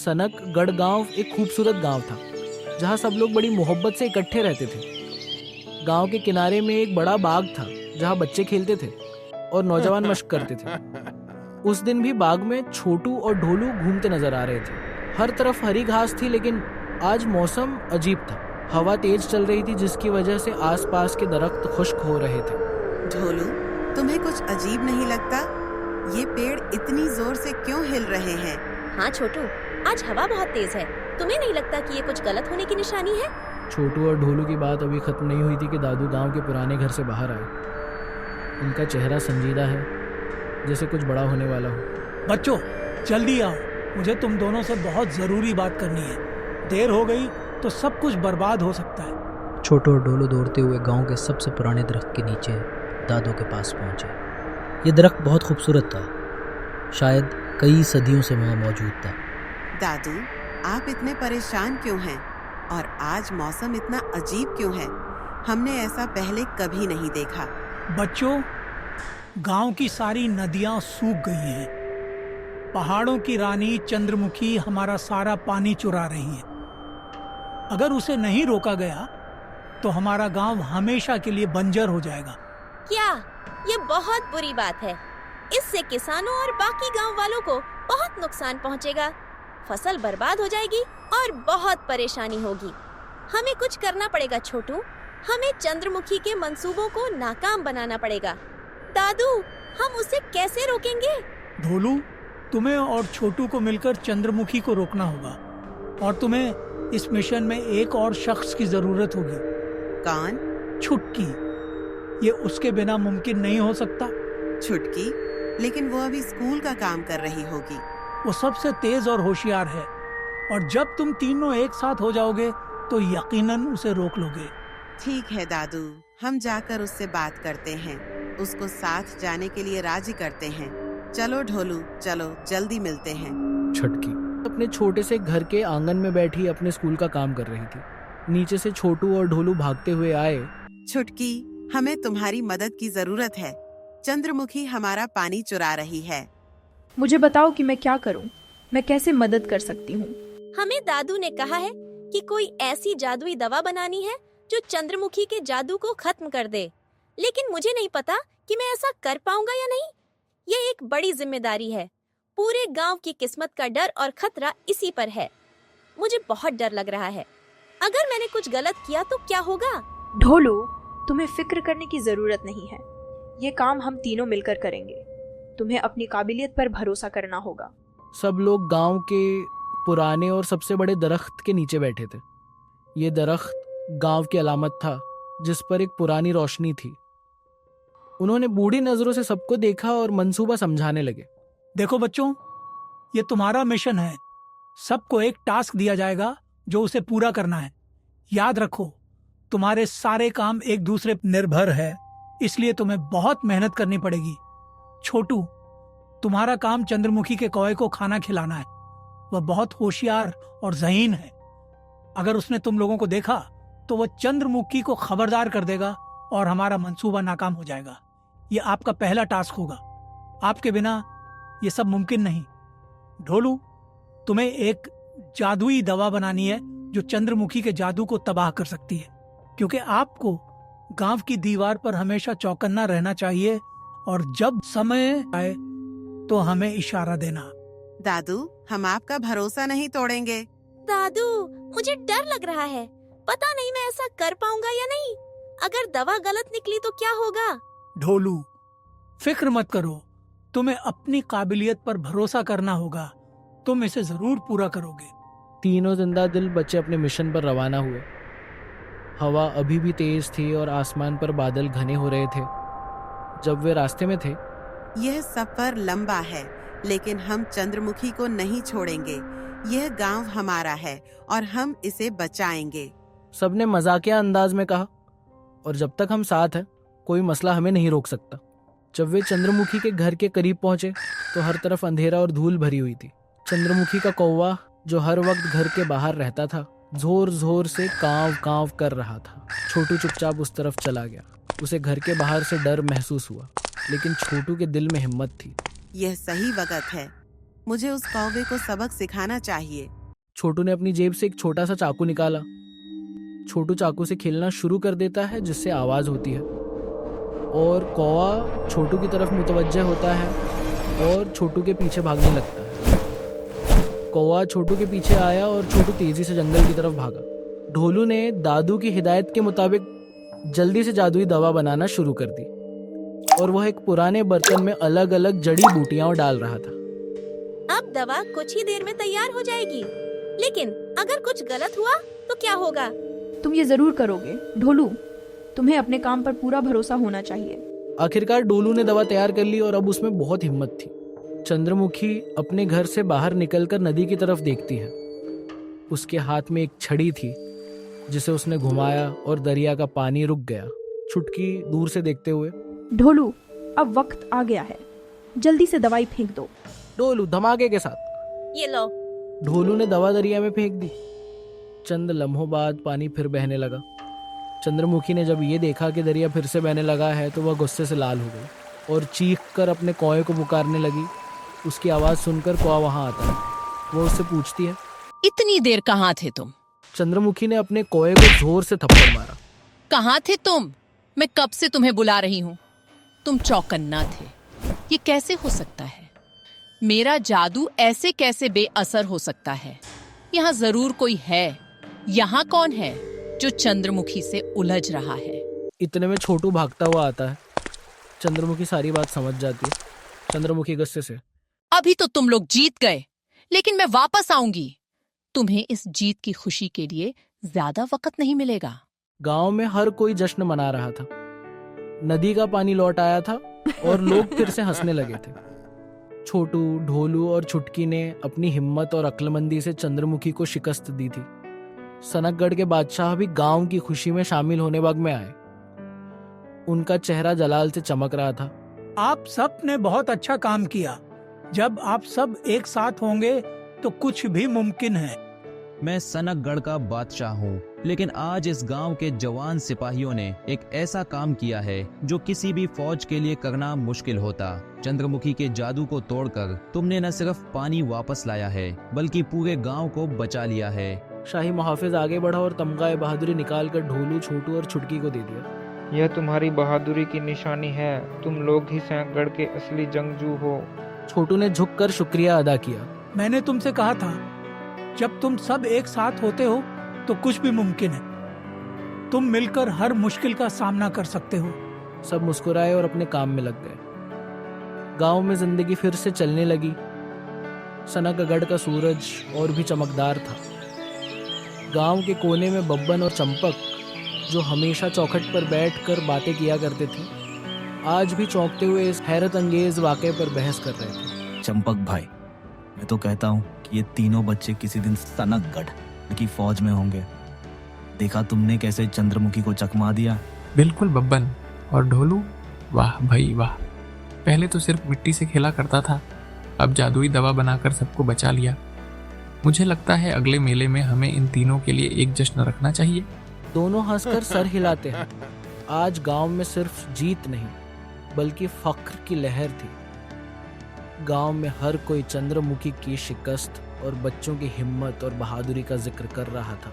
सनकगढ़ गांव एक खूबसूरत गांव था जहां सब लोग बड़ी मोहब्बत से इकट्ठे रहते थे। गांव के किनारे में एक बड़ा बाग था जहां बच्चे खेलते थे और नौजवान मशक करते थे। उस दिन भी बाग में छोटू और ढोलू घूमते नजर आ रहे थे। हर तरफ हरी घास थी, लेकिन आज मौसम अजीब था। हवा तेज चल रही थी जिसकी वजह से आसपास के दरख्त खुश्क हो रहे थे। ढोलू, तुम्हें कुछ अजीब नहीं लगता? ये पेड़ इतनी जोर से क्यों हिल रहे हैं? हाँ छोटू, आज हवा बहुत तेज है। तुम्हें नहीं लगता कि ये कुछ गलत होने की निशानी है? छोटू और ढोलू की बात अभी खत्म नहीं हुई थी कि दादू गांव के पुराने घर से बाहर आए। उनका चेहरा संजीदा है, जैसे कुछ बड़ा होने वाला हो। बच्चों, जल्दी आओ, मुझे तुम दोनों से बहुत जरूरी बात करनी है। देर हो गई तो सब कुछ बर्बाद हो सकता है। छोटू और ढोलू दौड़ते हुए गांव के सबसे पुराने दरख्त के नीचे दादू के पास पहुंचे। ये दरख्त बहुत खूबसूरत था, शायद कई सदियों से वहाँ मौजूद था। दादू, आप इतने परेशान क्यों हैं? और आज मौसम इतना अजीब क्यों है? हमने ऐसा पहले कभी नहीं देखा। बच्चों, गांव की सारी नदियां सूख गई हैं। पहाड़ों की रानी चंद्रमुखी हमारा सारा पानी चुरा रही है। अगर उसे नहीं रोका गया तो हमारा गांव हमेशा के लिए बंजर हो जाएगा। क्या? ये बहुत बुरी बात है। इससे किसानों और बाकी गांव वालों को बहुत नुकसान पहुंचेगा। फसल बर्बाद हो जाएगी और बहुत परेशानी होगी। हमें कुछ करना पड़ेगा छोटू। हमें चंद्रमुखी के मंसूबों को नाकाम बनाना पड़ेगा। दादू, हम उसे कैसे रोकेंगे? ढोलू, तुम्हें और छोटू को मिलकर चंद्रमुखी को रोकना होगा। और तुम्हें इस मिशन में एक और शख्स की जरूरत होगी। कौन? छुटकी। ये उसके बिना मुमकिन नहीं हो सकता। छुटकी? लेकिन वो अभी स्कूल का काम कर रही होगी। वो सबसे तेज और होशियार है, और जब तुम तीनों एक साथ हो जाओगे तो यकीनन उसे रोक लोगे। ठीक है दादू, हम जाकर उससे बात करते हैं। उसको साथ जाने के लिए राजी करते हैं। चलो ढोलू, चलो जल्दी मिलते हैं। छटकी अपने छोटे से घर के आंगन में बैठी अपने स्कूल का काम कर रही थी। नीचे से छोटू और ढोलू भागते हुए आए। छुटकी, हमें तुम्हारी मदद की जरूरत है। चंद्रमुखी हमारा पानी चुरा रही है। मुझे बताओ कि मैं क्या करूं? मैं कैसे मदद कर सकती हूं? हमें दादू ने कहा है कि कोई ऐसी जादुई दवा बनानी है जो चंद्रमुखी के जादू को खत्म कर दे। लेकिन मुझे नहीं पता कि मैं ऐसा कर पाऊंगा या नहीं। ये एक बड़ी जिम्मेदारी है। पूरे गांव की किस्मत का डर और खतरा इसी पर है। मुझे बहुत डर लग रहा है। अगर मैंने कुछ गलत किया तो क्या होगा? ढोलू, तुम्हें फिक्र करने की जरूरत नहीं है। ये काम हम तीनों मिलकर करेंगे। तुम्हें अपनी काबिलियत पर भरोसा करना होगा। सब लोग गांव के पुराने और सबसे बड़े दरख्त के नीचे बैठे थे। ये दरख्त गांव की अलामत था जिस पर एक पुरानी रोशनी थी। उन्होंने बूढ़ी नजरों से सबको देखा और मंसूबा समझाने लगे। देखो बच्चों, ये तुम्हारा मिशन है। सबको एक टास्क दिया जाएगा जो उसे पूरा करना है। याद रखो, तुम्हारे सारे काम एक दूसरे पर निर्भर है, इसलिए तुम्हें बहुत मेहनत करनी पड़ेगी। छोटू, तुम्हारा काम चंद्रमुखी के कौवे को खाना खिलाना है। वह बहुत होशियार और ज़हीन है। अगर उसने तुम लोगों को देखा तो वह चंद्रमुखी को खबरदार कर देगा और हमारा मंसूबा नाकाम हो जाएगा। ये आपका पहला टास्क होगा। आपके बिना ये सब मुमकिन नहीं। ढोलू, तुम्हें एक जादुई दवा बनानी है जो चंद्रमुखी के जादू को तबाह कर सकती है, क्योंकि आपको गांव की दीवार पर हमेशा चौकन्ना रहना चाहिए और जब समय आए तो हमें इशारा देना। दादू, हम आपका भरोसा नहीं तोड़ेंगे। दादू, मुझे डर लग रहा है। पता नहीं मैं ऐसा कर पाऊंगा या नहीं। अगर दवा गलत निकली तो क्या होगा? ढोलू, फिक्र मत करो। तुम्हें अपनी काबिलियत पर भरोसा करना होगा। तुम इसे जरूर पूरा करोगे। तीनों जिंदा दिल बच्चे अपने मिशन पर रवाना हुए। हवा अभी भी तेज थी और आसमान पर बादल घने हो रहे थे। जब वे रास्ते में थे, यह सफर लंबा है, लेकिन हम चंद्रमुखी को नहीं छोड़ेंगे। यह गांव हमारा है और हम इसे बचाएंगे। सबने मजाकिया अंदाज में कहा। और जब तक हम साथ हैं, कोई मसला हमें नहीं रोक सकता। जब वे चंद्रमुखी के घर के करीब पहुंचे तो हर तरफ अंधेरा और धूल भरी हुई थी। चंद्रमुखी का कौवा, जो हर वक्त घर के बाहर रहता था, जोर जोर से कांव कांव कर रहा था। छोटू चुपचाप उस तरफ चला गया। उसे घर के बाहर से डर महसूस हुआ, लेकिन छोटू के दिल में हिम्मत थी। यह सही वक्त है। मुझे उस कौवे को सबक सिखाना चाहिए। छोटू ने अपनी जेब से एक छोटा सा चाकू निकाला। छोटू चाकू से खेलना शुरू कर देता है, जिससे आवाज होती है और कौवा छोटू की तरफ मुतवज्जे होता है और छोटू के पीछे भागने लगता है। कौवा छोटू के पीछे आया और छोटू तेजी से जंगल की तरफ भागा। ढोलू ने दादू की हिदायत के मुताबिक जल्दी से जादुई दवा बनाना शुरू कर दी और वह एक पुराने बर्तन में अलग अलग जड़ी बूटियां डाल रहा था। अब दवा कुछ ही देर में तैयार हो जाएगी, लेकिन अगर कुछ गलत हुआ तो क्या होगा? तुम ये जरूर करोगे ढोलू। तुम्हें अपने काम पर पूरा भरोसा होना चाहिए। आखिरकार डोलू ने दवा तैयार कर ली और अब उसमें बहुत हिम्मत थी। चंद्रमुखी अपने घर से बाहर निकलकर नदी की तरफ देखती है। उसके हाथ में एक छड़ी थी जिसे उसने घुमाया और दरिया का पानी रुक गया। छुटकी दूर से देखते हुए, ढोलू अब वक्त आ गया है, जल्दी से दवाई फेंक दो। डोलू धमाके के साथ। ये लो। ढोलू ने दवा दरिया में फेंक दी। चंद लम्हों बाद पानी फिर बहने लगा। चंद्रमुखी ने जब ये देखा कि दरिया फिर से बहने लगा है तो वह गुस्से से लाल हो गई और चीख कर अपने कौए को पुकारने लगी। उसकी आवाज़ सुनकर कौआ वहाँ आता है। वो उससे पूछती है, इतनी देर कहाँ थे तुम? चंद्रमुखी ने अपने कौए को जोर से थप्पड़ मारा। कहाँ थे तुम? मैं कब से तुम्हें बुला रही हूँ। तुम चौकन्ना थे। ये कैसे हो सकता है? मेरा जादू ऐसे कैसे बेअसर हो सकता है? यहाँ जरूर कोई है। यहाँ कौन है जो चंद्रमुखी से उलझ रहा है? इतने में छोटू भागता हुआ आता है। चंद्रमुखी सारी बात समझ जाती है। चंद्रमुखी गुस्से से, अभी तो तुम लोग जीत गए, लेकिन मैं वापस आऊंगी। तुम्हें इस जीत की खुशी के लिए ज्यादा वक्त नहीं मिलेगा। गांव में हर कोई जश्न मना रहा था। नदी का पानी लौट आया था और लोग फिर से हंसने लगे थे। छोटू, ढोलू और छुटकी ने अपनी हिम्मत और अक्लमंदी से चंद्रमुखी को शिकस्त दी थी। सनकगढ़ के बादशाह भी गांव की खुशी में शामिल होने वक्त में आए। उनका चेहरा जलाल से चमक रहा था। आप सब ने बहुत अच्छा काम किया। जब आप सब एक साथ होंगे तो कुछ भी मुमकिन है। मैं सनकगढ़ का बादशाह हूँ, लेकिन आज इस गांव के जवान सिपाहियों ने एक ऐसा काम किया है जो किसी भी फौज के लिए करना मुश्किल होता। चंद्रमुखी के जादू को तोड़कर तुमने न सिर्फ पानी वापस लाया है, बल्कि पूरे गांव को बचा लिया है। शाही मुहाफिज आगे बढ़ा और तमगाए बहादुरी निकालकर ढोलू, छोटू और छुटकी को दे दिया। यह तुम्हारी बहादुरी की निशानी है। तुम लोग ही सनकगढ़ के असली जंगजू हो। छोटू ने झुककर शुक्रिया अदा किया। मैंने तुमसे कहा था, जब तुम सब एक साथ होते हो तो कुछ भी मुमकिन है। तुम मिलकर हर मुश्किल का सामना कर सकते हो। सब मुस्कुराए और अपने काम में लग गए। गांव में जिंदगी फिर से चलने लगी। सनकगढ़ का सूरज और भी चमकदार था। गांव के कोने में बब्बन और चंपक, जो हमेशा चौखट पर बैठकर बातें किया करते थे, आज भी चौंकते हुए इस हैरत अंगेज वाक़े पर बहस कर रहे थे। चंपक भाई, मैं तो कहता हूँ कि ये तीनों बच्चे किसी दिन सनकगढ़ की फौज में होंगे। देखा तुमने कैसे चंद्रमुखी को चकमा दिया। बिल्कुल बब्बन और ढोलू, वाह भाई वाह। पहले तो सिर्फ मिट्टी से खेला करता था, अब जादुई दवा बनाकर सबको बचा लिया। मुझे लगता है अगले मेले में हमें इन तीनों के लिए एक जश्न रखना चाहिए। दोनों हंसकर सर हिलाते हैं। आज गांव में सिर्फ जीत नहीं, बल्कि फख्र की लहर थी। गांव में हर कोई चंद्रमुखी की शिकस्त और बच्चों की हिम्मत और बहादुरी का जिक्र कर रहा था।